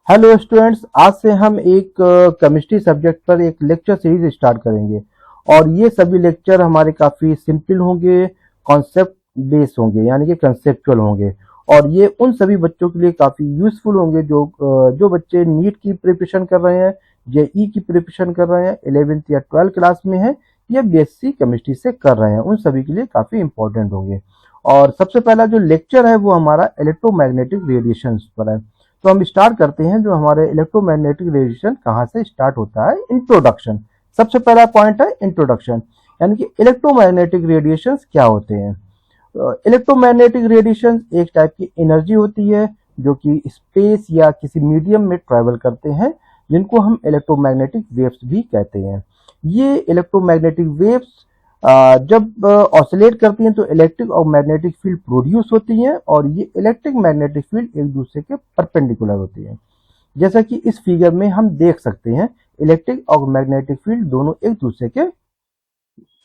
Hello students, आज से हम एक केमिस्ट्री सब्जेक्ट पर एक लेक्चर सीरीज स्टार्ट करेंगे। और ये सभी लेक्चर हमारे काफ़ी सिंपल होंगे, कॉन्सेप्ट बेस होंगे, यानी कि कंसेप्चुअल होंगे। और ये उन सभी बच्चों के लिए काफ़ी यूजफुल होंगे जो बच्चे नीट की प्रिपरेशन कर रहे हैं, जेई की प्रिपरेशन कर रहे हैं, 11th या 12th क्लास में हैं, या बीएससी केमिस्ट्री से कर रहे हैं, उन सभी के लिए काफ़ी इंपॉर्टेंट होंगे। और सबसे पहला जो लेक्चर है वो हमारा इलेक्ट्रोमैग्नेटिक रेडिएशन पर है। तो हम स्टार्ट करते हैं, जो हमारे इलेक्ट्रोमैग्नेटिक रेडिएशन कहाँ से स्टार्ट होता है। इंट्रोडक्शन, सबसे पहला पॉइंट है इंट्रोडक्शन, यानी कि इलेक्ट्रोमैग्नेटिक रेडिएशन क्या होते हैं। इलेक्ट्रोमैग्नेटिक रेडिएशन एक टाइप की एनर्जी होती है जो कि स्पेस या किसी मीडियम में ट्रेवल करते हैं, जिनको हम इलेक्ट्रोमैग्नेटिक वेव्स भी कहते हैं। ये इलेक्ट्रोमैग्नेटिक वेव्स जब ऑसिलेट करती हैं तो इलेक्ट्रिक और मैग्नेटिक फील्ड प्रोड्यूस होती हैं, और ये इलेक्ट्रिक मैग्नेटिक फील्ड एक दूसरे के परपेंडिकुलर होती है। जैसा कि इस फिगर में हम देख सकते हैं, इलेक्ट्रिक और मैग्नेटिक फील्ड दोनों एक दूसरे के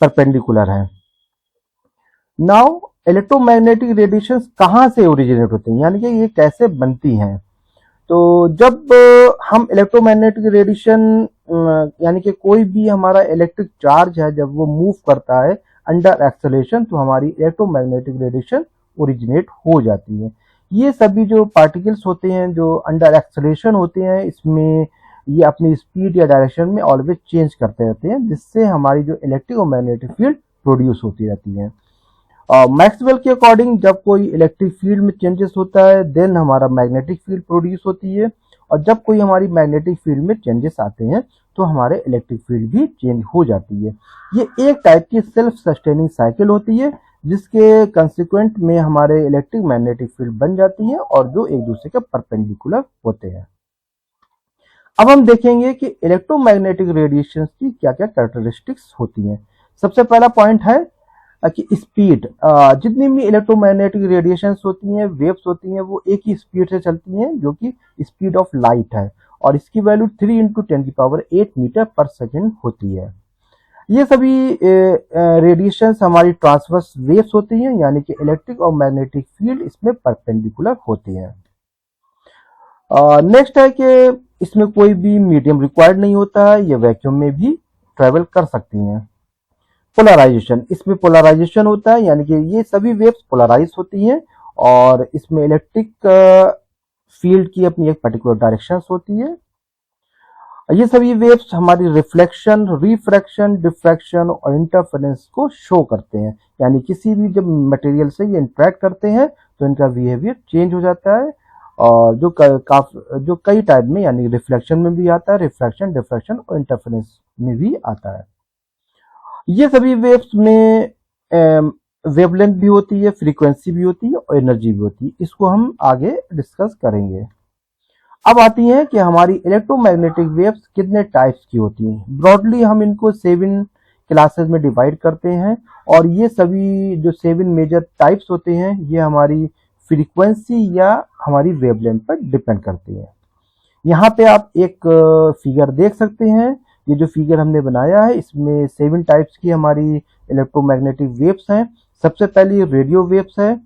परपेंडिकुलर हैं। नाउ इलेक्ट्रोमैग्नेटिक रेडिएशन कहाँ से ओरिजिनेट होते हैं, यानी कि ये कैसे बनती हैं। तो जब हम इलेक्ट्रोमैग्नेटिक रेडिएशन यानी कि कोई भी हमारा इलेक्ट्रिक चार्ज है, जब वो मूव करता है अंडर एक्सेलरेशन, तो हमारी इलेक्ट्रोमैग्नेटिक रेडिएशन ओरिजिनेट हो जाती है। ये सभी जो पार्टिकल्स होते हैं जो अंडर एक्सेलरेशन होते हैं, इसमें ये अपनी स्पीड या डायरेक्शन में ऑलवेज चेंज करते रहते हैं, जिससे हमारी जो इलेक्ट्रिक और मैग्नेटिक फील्ड प्रोड्यूस होती रहती है। मैक्सवेल के अकॉर्डिंग जब कोई इलेक्ट्रिक फील्ड में चेंजेस होता है, देन हमारा मैग्नेटिक फील्ड प्रोड्यूस होती है। और जब कोई हमारी मैग्नेटिक फील्ड में चेंजेस आते हैं तो हमारे इलेक्ट्रिक फील्ड भी चेंज हो जाती है। ये एक टाइप की सेल्फ सस्टेनिंग साइकिल होती है, जिसके कंसिक्वेंट में हमारे इलेक्ट्रिक मैग्नेटिक फील्ड बन जाती है और जो एक दूसरे के परपेंडिकुलर होते हैं। अब हम देखेंगे कि इलेक्ट्रोमैग्नेटिक रेडिएशन की क्या क्या कैरेक्टरिस्टिक्स होती हैं। सबसे पहला पॉइंट है कि स्पीड, जितनी भी इलेक्ट्रोमैग्नेटिक रेडिएशंस होती हैं, वेव्स होती हैं, वो एक ही स्पीड से चलती हैं, जो कि स्पीड ऑफ लाइट है, और इसकी वैल्यू 3 × 10⁸ मीटर पर सेकेंड होती है। ये सभी रेडिएशंस हमारी ट्रांसवर्स वेव्स होती हैं, यानी कि इलेक्ट्रिक और मैग्नेटिक फील्ड इसमें परपेंडिकुलर होती हैं। नेक्स्ट है कि इसमें कोई भी मीडियम रिक्वायर्ड नहीं होता है, ये वैक्यूम में भी ट्रेवल कर सकती हैं। पोलराइजेशन, इसमें पोलराइजेशन होता है, यानी कि ये सभी वेव्स पोलराइज होती हैं, और इसमें इलेक्ट्रिक फील्ड की अपनी एक पर्टिकुलर डायरेक्शन होती है। ये सभी वेव्स हमारी रिफ्लेक्शन, रिफ्रैक्शन, डिफ्रैक्शन और इंटरफेरेंस को शो करते हैं, यानी किसी भी जब मटेरियल से ये इंटरेक्ट करते हैं तो इनका बिहेवियर चेंज हो जाता है। और जो कई टाइप में, यानी रिफ्लेक्शन में भी आता है, रिफ्रैक्शन, डिफ्रैक्शन और इंटरफेरेंस में भी आता है। ये सभी वेव्स में वेवलेंथ भी होती है, फ्रीक्वेंसी भी होती है और एनर्जी भी होती है। इसको हम आगे डिस्कस करेंगे। अब आती है कि हमारी इलेक्ट्रोमैग्नेटिक वेव्स कितने टाइप्स की होती हैं। ब्रॉडली हम इनको 7 क्लासेस में डिवाइड करते हैं, और ये सभी जो 7 मेजर टाइप्स होते हैं, ये हमारी फ्रीक्वेंसी या हमारी वेवलेंथ पर डिपेंड करती है। यहाँ पे आप एक फिगर देख सकते हैं। ये जो फिगर हमने बनाया है, इसमें 7 टाइप्स की हमारी इलेक्ट्रोमैग्नेटिक वेव्स हैं। सबसे पहली रेडियो वेव्स है,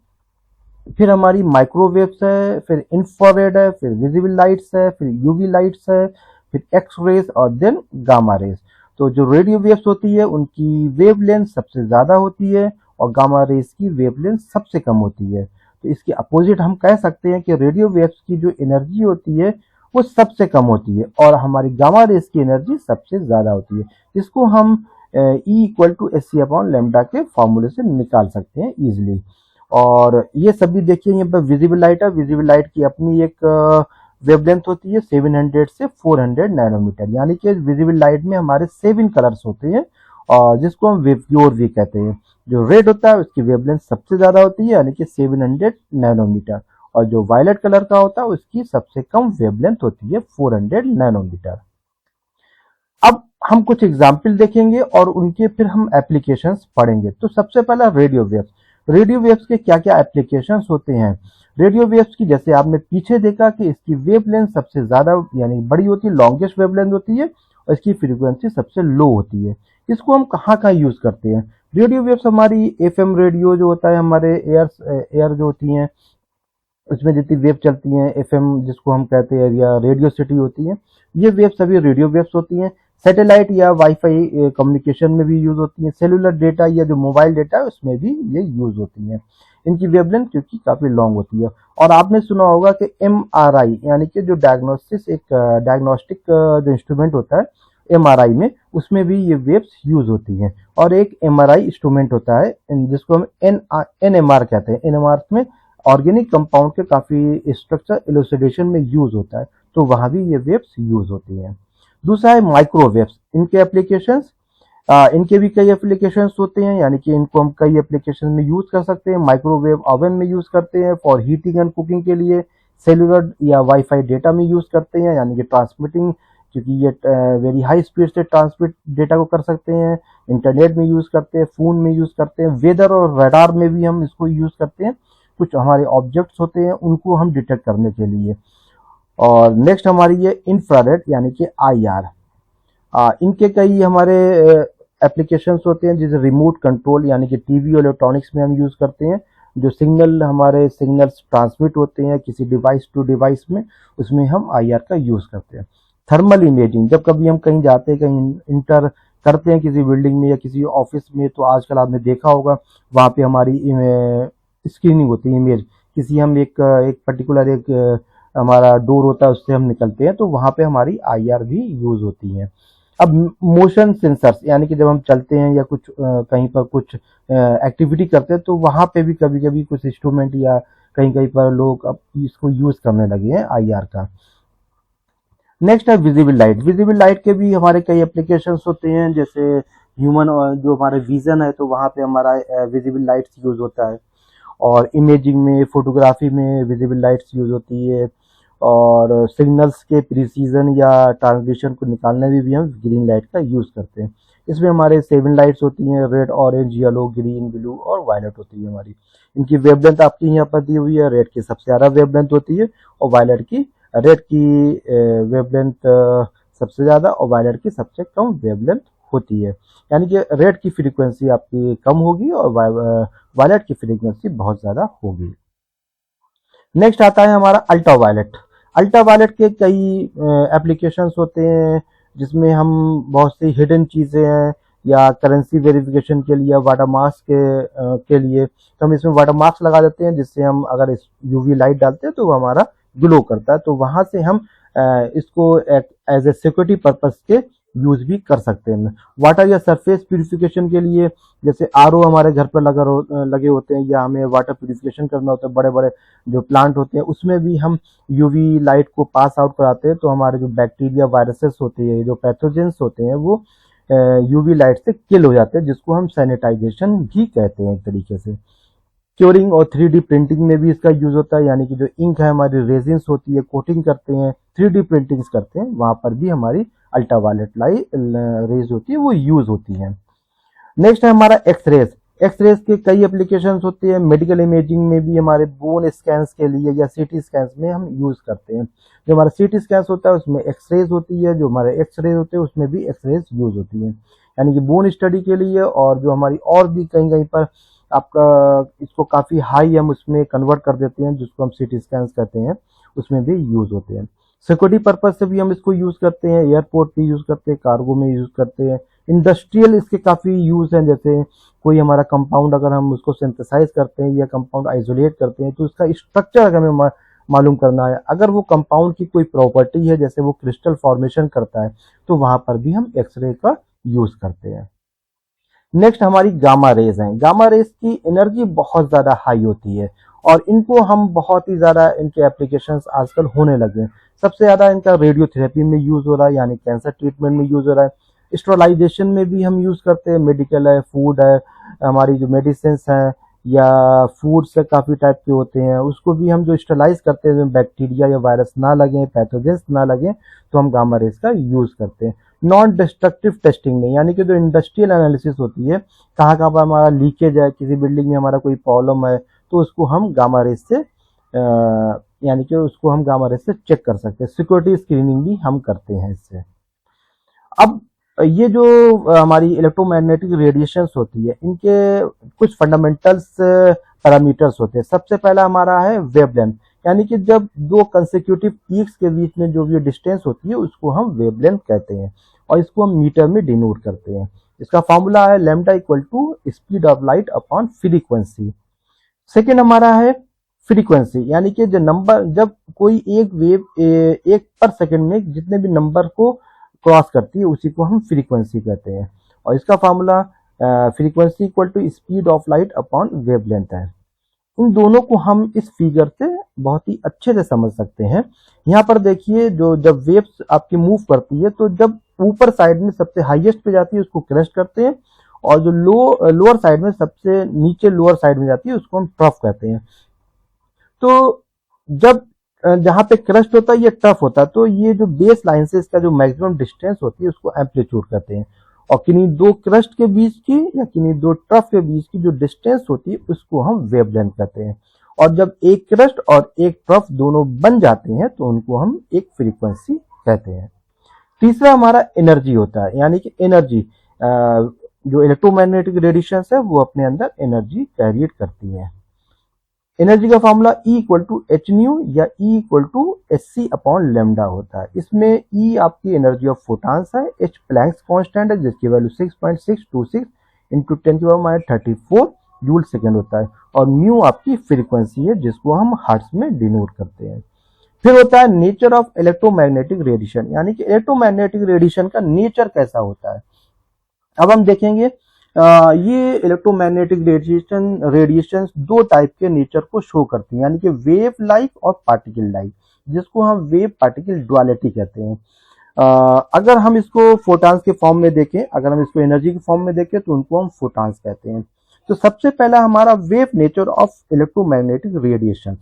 फिर हमारी माइक्रोवेव्स है, फिर इंफ्रारेड है, फिर विजिबल लाइट्स है, फिर यूवी लाइट्स है, फिर एक्स रेज और देन गामा रेज। तो जो रेडियो वेव्स होती है उनकी वेवलेंथ सबसे ज्यादा होती है, और गामा रेज की वेवलेंथ सबसे कम होती है। तो इसके अपोजिट हम कह सकते हैं कि रेडियो वेव्स की जो एनर्जी होती है वो सबसे कम होती है, और हमारी गामा रेज की एनर्जी सबसे ज्यादा होती है। इसको हम E = hc/λ के फॉर्मूले से निकाल सकते हैं इजिली। और ये सभी देखिए, यहाँ पर विजिबल लाइट है, विजिबल लाइट की अपनी एक वेवलेंथ होती है 700 से 400 नैनोमीटर, यानी कि विजिबल लाइट में हमारे 7 कलर्स होते हैं, और जिसको हम वेवक्योर भी कहते हैं। जो रेड होता है उसकी वेवलेंथ सबसे ज्यादा होती है, यानी कि 700 नैनोमीटर, और जो वायलेट कलर का होता है उसकी सबसे कम वेवलेंथ होती है 400 नैनोमीटर। अब हम कुछ एग्जाम्पल देखेंगे और उनके फिर हम एप्लीकेशंस पढ़ेंगे। तो सबसे पहला रेडियो वेव्स। रेडियो वेव्स के क्या क्या एप्लीकेशंस होते हैं। रेडियो वेव्स की, जैसे आपने पीछे देखा कि इसकी वेवलेंथ सबसे ज्यादा यानी बड़ी होती है, लॉन्गेस्ट वेवलेंथ होती है, और इसकी फ्रीक्वेंसी सबसे लो होती है। इसको हम कहाँ कहाँ यूज करते हैं। रेडियो वेव्स हमारी एफएम रेडियो जो होता है, हमारे एयर जो होती हैं, उसमें जितनी वेव चलती हैं एफएम जिसको हम कहते हैं या रेडियो सिटी होती है, ये वेव सभी रेडियो वेव्स होती हैं। सैटेलाइट या वाईफाई कम्युनिकेशन में भी यूज होती हैं। सेलुलर डेटा या जो मोबाइल डेटा है उसमें भी ये यूज होती हैं। इनकी वेवलेंथ क्योंकि काफी लॉन्ग होती है। और आपने सुना होगा कि एमआरआई यानी कि जो डायग्नोसिस एक डायग्नोस्टिक जो इंस्ट्रूमेंट होता है एमआरआई में, उसमें भी ये वेव्स यूज होती हैं। और एक एमआरआई इंस्ट्रूमेंट होता है जिसको हम एनएमआर कहते हैं। एनएमआर में ऑर्गेनिक कंपाउंड के काफी स्ट्रक्चर इलुसिडेशन में यूज होता है, तो वहां भी ये वेव्स यूज होती हैं। दूसरा है माइक्रोवेव्स। इनके एप्लीकेशंस इनके भी कई एप्लीकेशंस होते हैं, यानी कि इनको हम कई एप्लीकेशन में यूज कर सकते हैं। माइक्रोवेव ओवन में यूज करते हैं फॉर हीटिंग एंड कुकिंग के लिए। सेलुलर या वाईफाई डेटा में यूज करते हैं, यानी कि ट्रांसमिटिंग, क्योंकि ये वेरी हाई स्पीड से ट्रांसमिट डेटा को कर सकते हैं। इंटरनेट में यूज करते हैं, फोन में यूज करते हैं, वेदर और रडार में भी हम इसको यूज करते हैं। कुछ हमारे ऑब्जेक्ट्स होते हैं उनको हम डिटेक्ट करने के लिए। और नेक्स्ट हमारी ये इंफ्रारेड यानी कि आईआर। इनके कई हमारे एप्लीकेशंस होते हैं, जैसे रिमोट कंट्रोल यानी कि टीवी और इलेक्ट्रॉनिक्स में हम यूज करते हैं। जो हमारे सिग्नल्स ट्रांसमिट होते हैं किसी डिवाइस टू डिवाइस में, उसमें हम आईआर का यूज करते हैं। थर्मल इमेजिंग, जब कभी हम कहीं जाते हैं, कहीं इंटर करते हैं किसी बिल्डिंग में या किसी ऑफिस में, तो आजकल आपने देखा होगा वहां पे हमारी स्क्रीनिंग होती है इमेज। किसी हम एक पर्टिकुलर हमारा डोर होता है उससे हम निकलते हैं, तो वहां पे हमारी आईआर भी यूज होती है। अब मोशन सेंसर्स यानी कि जब हम चलते हैं या कुछ कहीं पर कुछ एक्टिविटी करते हैं, तो वहां पे भी कभी कभी कुछ इंस्ट्रूमेंट या कहीं कहीं पर लोग अब इसको यूज करने लगे हैं आईआर का। नेक्स्ट है विजिबल लाइट। विजिबल लाइट के भी हमारे कई एप्लीकेशंस होते हैं, जैसे ह्यूमन जो हमारे विजन है तो वहां पे हमारा विजिबल लाइट्स यूज होता है। और इमेजिंग में, फोटोग्राफी में विजिबल लाइट्स यूज होती है। और सिग्नल्स के प्रिसीजन या ट्रांसमिशन को निकालने में भी हम ग्रीन लाइट का यूज करते हैं। इसमें हमारे 7 लाइट्स होती हैं, red, orange, yellow, green, blue और वायलेट होती है हमारी। इनकी वेवलेंथ आपकी यहाँ पर दी हुई है। रेड की सबसे ज्यादा वेवलेंथ होती है और रेड की वेवलेंथ सबसे ज्यादा और वायलेट की सबसे कम वेवलेंथ होती है। यानी कि रेड की फ्रीक्वेंसी आपकी कम होगी और वायलेट की फ्रीक्वेंसी बहुत ज्यादा होगी। नेक्स्ट आता है हमारा अल्ट्रावायलेट। अल्ट्रावायलेट के कई एप्लीकेशंस होते हैं, जिसमें हम बहुत सी हिडन चीजें हैं या करेंसी वेरिफिकेशन के लिए, वाटर मार्क्स के लिए, तो हम इसमें वाटर मार्क्स लगा देते हैं, जिससे हम अगर इस यूवी लाइट डालते हैं तो वो हमारा ग्लो करता है। तो वहां से हम इसको एज ए सिक्योरिटी पर्पस के यूज भी कर सकते हैं। वाटर या सरफेस प्यूरिफिकेशन के लिए, जैसे आरओ हमारे घर पर लगे होते हैं, या हमें वाटर प्यूरिफिकेशन करना होता है, बड़े बड़े जो प्लांट होते हैं उसमें भी हम यूवी लाइट को पास आउट कराते हैं, तो हमारे जो बैक्टीरिया वायरसेस होते हैं, जो पैथोजेंस होते हैं, वो यूवी लाइट से किल हो जाते हैं, जिसको हम सैनिटाइजेशन भी कहते हैं एक तरीके से। क्योरिंग और 3D प्रिंटिंग में भी इसका यूज होता है, यानी कि जो इंक है हमारी रेजिन्स होती है, कोटिंग करते हैं, 3D प्रिंटिंग्स करते हैं, वहां पर भी हमारी अल्ट्रावायलेट लाइट रेज होती है, वो यूज होती है। नेक्स्ट है हमारा एक्सरेज। एक्सरेज के कई एप्लीकेशंस होते हैं। मेडिकल इमेजिंग में भी हमारे बोन स्कैन्स के लिए या सीटी स्कैन्स में हम यूज करते हैं। जो हमारा सीटी स्कैन्स होता है उसमें एक्सरेज होती है, जो हमारे एक्सरेज होते हैं उसमें भी एक्सरेज यूज होती है, यानी कि बोन स्टडी के लिए। और जो हमारी और भी कहीं कहीं पर आपका इसको काफी हाई हम उसमें कन्वर्ट कर देते हैं, जिसको हम सीटी स्कैन्स कहते हैं, उसमें भी यूज होते हैं। सिक्योरिटी पर्पज से भी हम इसको यूज करते हैं, एयरपोर्ट पे यूज करते हैं, कार्गो में यूज करते हैं। इंडस्ट्रियल इसके काफी यूज हैं, जैसे कोई हमारा कंपाउंड अगर हम उसको सिंथेसाइज करते हैं या कंपाउंड आइसोलेट करते हैं, तो उसका स्ट्रक्चर अगर हमें मालूम करना है, अगर वो कंपाउंड की कोई प्रॉपर्टी है, जैसे वो क्रिस्टल फॉर्मेशन करता है, तो वहां पर भी हम एक्सरे का यूज करते हैं। नेक्स्ट हमारी गामा रेज है। गामा रेज की एनर्जी बहुत ज्यादा हाई होती है और इनको हम बहुत ही ज्यादा इनके एप्लीकेशंस आजकल होने लगे हैं। सबसे ज्यादा इनका रेडियोथेरेपी में यूज हो रहा है, यानी कैंसर ट्रीटमेंट में यूज हो रहा है। स्टेरलाइजेशन में भी हम यूज करते हैं, मेडिकल है, फूड है, हमारी जो मेडिसिन है या फूड से काफी टाइप के होते हैं, उसको भी हम जो स्टेरलाइज करते हैं, बैक्टीरिया या वायरस ना लगे, पैथोजेंस ना लगे, तो हम गामा रेज का यूज करते हैं। नॉन डिस्ट्रक्टिव टेस्टिंग में, यानी कि जो इंडस्ट्रियल एनालिसिस होती है, कहाँ कहाँ पर हमारा लीकेज है, किसी बिल्डिंग में हमारा कोई प्रॉब्लम है, तो उसको हम गामा रेज से यानी कि उसको हम गामा रेज से चेक कर सकते हैं। सिक्योरिटी स्क्रीनिंग भी हम करते हैं इससे। अब ये जो हमारी इलेक्ट्रोमैग्नेटिक रेडिएशंस होती है, इनके कुछ फंडामेंटल्स पैरामीटर्स होते हैं। सबसे पहला हमारा है वेवलेंथ, यानी कि जब दो कंसेक्यूटिव पीक्स के बीच में जो भी डिस्टेंस होती है उसको हम वेवलेंथ कहते हैं और इसको हम मीटर में डिनोट करते हैं। इसका फॉर्मूला है lambda equal to speed of light upon frequency. Second हमारा है फ्रीक्वेंसी, यानी कि जो नंबर, जब कोई एक वेव एक पर सेकंड में जितने भी नंबर को क्रॉस करती है उसी को हम फ्रीक्वेंसी कहते हैं और इसका formula frequency equal to speed of light upon wavelength है। इन दोनों को हम इस फिगर से बहुत ही अच्छे से समझ सकते हैं। यहाँ पर देखिए, जो जब वेव्स आपकी मूव करती है तो जब ऊपर साइड में सबसे हाईएस्ट पे जाती है उसको क्रेस्ट कहते हैं और जो लोअर साइड में सबसे नीचे लोअर साइड में जाती है उसको हम ट्रफ कहते हैं। तो जब जहां पे क्रस्ट होता है ये टफ होता है, तो ये जो बेस लाइन से इसका जो मैक्सिमम डिस्टेंस होती है उसको एम्पलीट्यूड कहते हैं और किन्हीं दो क्रस्ट के बीच की या किन्हीं दो ट्रफ के बीच की जो डिस्टेंस होती है उसको हम वेवलेंथ कहते हैं और जब एक क्रस्ट और एक ट्रफ दोनों बन जाते हैं तो उनको हम एक फ्रीक्वेंसी कहते हैं। तीसरा हमारा एनर्जी होता है, यानी कि एनर्जी जो इलेक्ट्रोमैग्नेटिक रेडिएशन है वो अपने अंदर एनर्जी कैरिएट करती है। एनर्जी का formula E equal to H nu या E equal to H C upon lambda होता है। इसमें E आपकी एनर्जी ऑफ फोटॉन्स है, H प्लैंक्स कांस्टेंट है जिसकी वैल्यू 6.626 इंटू 10⁻34 जूल सेकेंड होता है और म्यू आपकी फ्रीक्वेंसी है जिसको हम हर्ट्ज में डिनोट करते हैं। फिर होता है नेचर ऑफ इलेक्ट्रोमैग्नेटिक रेडिएशन, यानी कि इलेक्ट्रोमैग्नेटिक रेडिएशन का नेचर कैसा होता है। अब हम देखेंगे ये इलेक्ट्रोमैग्नेटिक रेडिएशन दो टाइप के नेचर को शो करती है, यानी कि वेव लाइक और पार्टिकल लाइक, जिसको हम वेव पार्टिकल डुअलिटी कहते हैं। अगर हम इसको फोटॉन्स के फॉर्म में देखें, अगर हम इसको एनर्जी के फॉर्म में देखें तो उनको हम फोटॉन्स कहते हैं। तो सबसे पहला हमारा wave nature of electromagnetic radiation.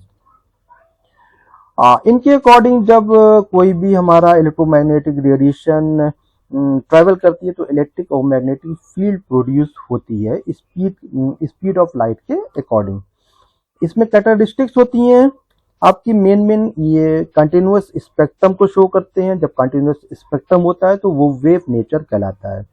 इनके अकॉर्डिंग जब कोई भी हमारा इलेक्ट्रोमैग्नेटिक रेडिएशन ट्रैवल करती है तो इलेक्ट्रिक और मैग्नेटिक फील्ड प्रोड्यूस होती है स्पीड ऑफ लाइट के अकॉर्डिंग। इसमें कैरेक्टरिस्टिक्स होती हैं आपकी मेन ये कंटिन्यूअस स्पेक्ट्रम को शो करते हैं। जब कंटिन्यूअस स्पेक्ट्रम होता है तो वो वेव नेचर कहलाता है।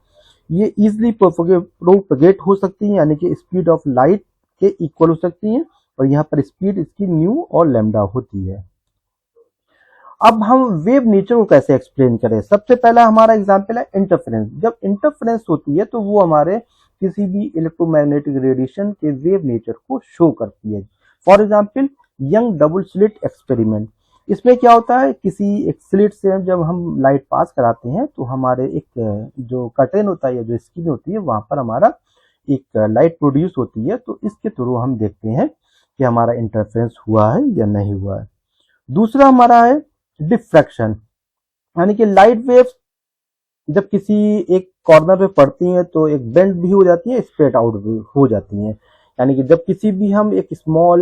ये इजिली प्रोपगेट हो सकती है, यानी कि स्पीड ऑफ लाइट के इक्वल हो सकती है और यहाँ पर स्पीड इसकी न्यू और लैम्डा होती है। अब हम वेव नेचर को कैसे एक्सप्लेन करें। सबसे पहला हमारा एग्जांपल है इंटरफेरेंस। जब इंटरफेरेंस होती है तो वो हमारे किसी भी इलेक्ट्रोमैग्नेटिक रेडिएशन के वेव नेचर को शो करती है। For example young double slit experiment, इसमें क्या होता है, किसी एक स्लिट से जब हम लाइट पास कराते हैं तो हमारे एक जो कर्टेन होता है या जो स्क्रीन होती है वहां पर हमारा एक लाइट प्रोड्यूस होती है, तो इसके थ्रू हम देखते हैं कि हमारा इंटरफेरेंस हुआ है या नहीं हुआ है। दूसरा हमारा है डिफ्रैक्शन, यानी कि लाइट वेव्स जब किसी एक कॉर्नर पे पड़ती हैं तो एक बेंड भी हो जाती है, स्प्रेड आउट भी हो जाती हैं। यानी कि जब किसी भी हम एक स्मॉल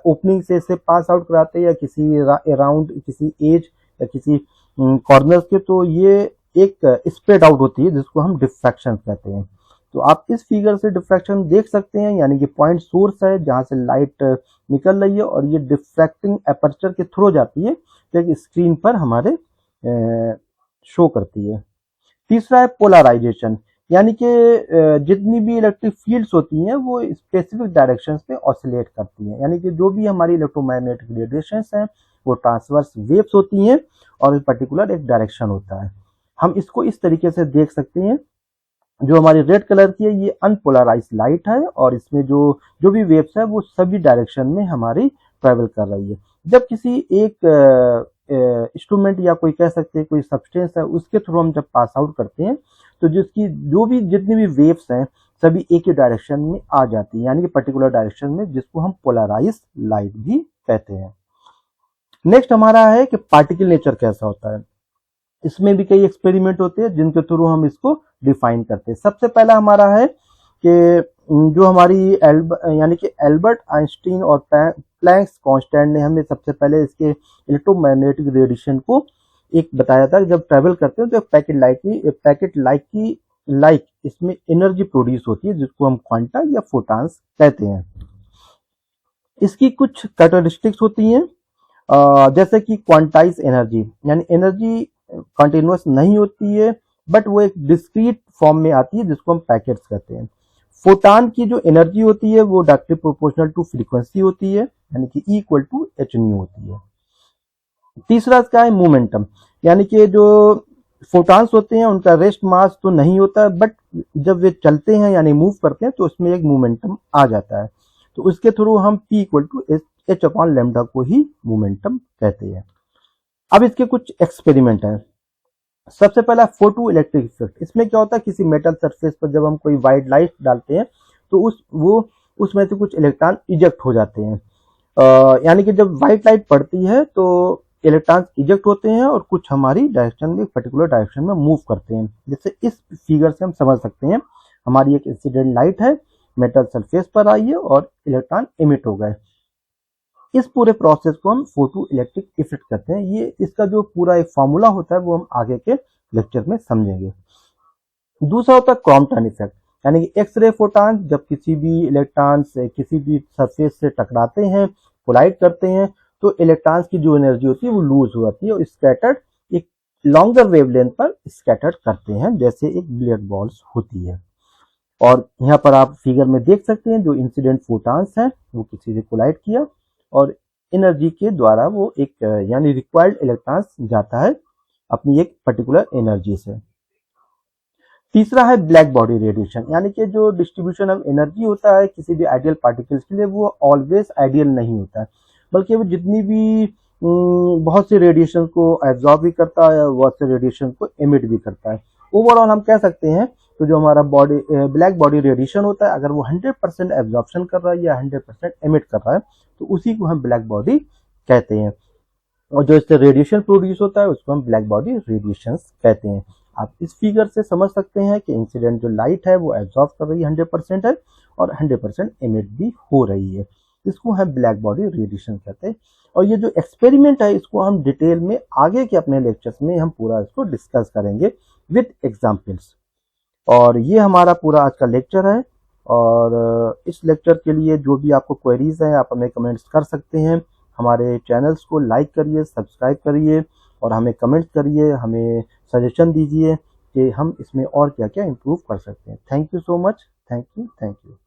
ओपनिंग से इसे पास आउट कराते हैं या किसी अराउंड किसी एज या किसी कॉर्नर के, तो ये एक स्प्रेड आउट होती है जिसको हम डिफ्रैक्शन कहते हैं। तो आप इस फिगर से डिफ्रैक्शन देख सकते हैं, यानी कि पॉइंट सोर्स है जहां से लाइट निकल रही है और ये डिफ्रैक्टिंग एपर्चर के थ्रू जाती है तो एक स्क्रीन पर हमारे शो करती है। तीसरा है पोलराइजेशन, यानी कि जितनी भी इलेक्ट्रिक फील्ड्स होती हैं वो स्पेसिफिक डायरेक्शंस पे ऑसिलेट करती हैं, यानी कि जो भी हमारी इलेक्ट्रोमैग्नेटिक रेडिएशंस हैं वो ट्रांसवर्स वेव्स होती हैं और एक पर्टिकुलर एक डायरेक्शन होता है। हम इसको इस तरीके से देख सकते हैं, जो हमारी रेड कलर की है ये अनपोलराइज्ड लाइट है और इसमें जो भी वेव्स है वो सभी डायरेक्शन में हमारी ट्रैवल कर रही है। जब किसी एक इंस्ट्रूमेंट या कोई कह सकते हैं कोई सब्सटेंस है उसके थ्रू हम जब पास आउट करते हैं तो जितनी भी वेव्स हैं सभी एक ही डायरेक्शन में आ जाती है, यानी कि पर्टिकुलर डायरेक्शन में, जिसको हम पोलराइज्ड लाइट भी कहते हैं। नेक्स्ट हमारा है कि पार्टिकल नेचर कैसा होता है। इसमें भी कई एक्सपेरिमेंट होते हैं जिनके थ्रू हम इसको डिफाइन करते हैं। सबसे पहला हमारा है कि जो हमारी यानी कि एल्बर्ट आइंस्टीन और प्लैंक्स कांस्टेंट ने हमें सबसे पहले इसके इलेक्ट्रोमैग्नेटिक रेडिएशन को एक बताया था। जब ट्रेवल करते हैं तो पैकेट लाइक इसमें एनर्जी प्रोड्यूस होती है जिसको हम क्वांटा या फोटॉन्स कहते हैं। इसकी कुछ कैरेक्टरिस्टिक्स होती हैं, जैसे कि क्वांटाइज एनर्जी, यानी एनर्जी कंटिन्यूअस नहीं होती है बट वो एक डिस्क्रीट फॉर्म में आती है जिसको हम पैकेट्स कहते हैं। फोटॉन की जो एनर्जी होती है वो डायरेक्टली प्रोपोर्शनल टू फ्रीक्वेंसी होती है, यानी कि E equal to H nu होती है। तीसरा क्या है, मोमेंटम, यानी कि जो फोटॉन्स होते हैं उनका रेस्ट मास तो नहीं होता है, बट जब वे चलते हैं यानी मूव करते हैं तो उसमें एक मोमेंटम आ जाता है, तो उसके थ्रू हम P equal to H upon lambda को ही मोमेंटम कहते हैं। अब इसके कुछ एक्सपेरिमेंट हैं। सबसे पहला फोटो इलेक्ट्रिक इफेक्ट। इसमें क्या होता है, किसी मेटल सरफेस पर जब हम कोई वाइट लाइट डालते हैं तो उसमें से कुछ इलेक्ट्रॉन इजेक्ट हो जाते हैं। यानी कि जब व्हाइट लाइट पड़ती है तो इलेक्ट्रॉन इजेक्ट होते हैं और कुछ हमारी डायरेक्शन में, पर्टिकुलर डायरेक्शन में मूव करते हैं। जैसे इस फिगर से हम समझ सकते हैं, हमारी एक इंसिडेंट लाइट है, मेटल सरफेस पर आई है और इलेक्ट्रॉन इमिट हो गए। इस पूरे प्रोसेस को हम फोटो इलेक्ट्रिक इफेक्ट कहते हैं। ये इसका जो पूरा एक फॉर्मूला होता है वो हम आगे के लेक्चर में समझेंगे। दूसरा होता है क्रॉम्पटन इफेक्ट, यानी कि एक्सरे फोटॉन जब किसी भी इलेक्ट्रॉन से किसी भी सरफेस से टकराते हैं, कोलाइड करते हैं, तो इलेक्ट्रॉन्स की जो एनर्जी होती है वो लूज हो जाती है और स्कैटर्ड एक लॉन्गर वेवलेंथ पर स्कैटर्ड करते हैं, जैसे एक बिलियर्ड बॉल्स होती है। और यहाँ पर आप फिगर में देख सकते हैं जो इंसिडेंट फोटॉन्स हैं वो किसी से कोलाइड किया और एनर्जी के द्वारा वो एक यानी रिक्वायर्ड इलेक्ट्रॉन्स जाता है अपनी एक पर्टिकुलर एनर्जी से। तीसरा है ब्लैक बॉडी रेडिएशन, यानी कि जो डिस्ट्रीब्यूशन ऑफ एनर्जी होता है किसी भी आइडियल पार्टिकल्स के लिए वो ऑलवेज आइडियल नहीं होता है, बल्कि वो जितनी भी बहुत से रेडिएशन को एब्जॉर्ब भी करता है, बहुत से रेडिएशन को एमिट भी करता है। ओवरऑल हम कह सकते हैं तो जो हमारा बॉडी ब्लैक बॉडी रेडिएशन होता है, अगर वो 100% एब्जॉर्प्शन कर रहा है या 100% एमिट कर रहा है तो उसी को हम ब्लैक बॉडी कहते हैं। और जो इससे रेडिएशन प्रोड्यूस होता है उसको हम ब्लैक बॉडी रेडिएशन कहते हैं। आप इस फिगर से समझ सकते हैं कि इंसिडेंट जो लाइट है वो एब्जॉर्ब कर रही है 100% है और 100% एमिट भी हो रही है, इसको हम ब्लैक बॉडी रेडिएशन कहते हैं। और ये जो एक्सपेरिमेंट है इसको हम डिटेल में आगे के अपने लेक्चर्स में हम पूरा इसको डिस्कस करेंगे विद एग्जाम्पल्स। और ये हमारा पूरा आज का लेक्चर है, और इस लेक्चर के लिए जो भी आपको क्वेरीज हैं आप हमें कमेंट्स कर सकते हैं। हमारे चैनल्स को लाइक करिए, सब्सक्राइब करिए और हमें कमेंट्स करिए, हमें सजेशन दीजिए कि हम इसमें और क्या क्या इम्प्रूव कर सकते हैं। Thank you so much, thank you.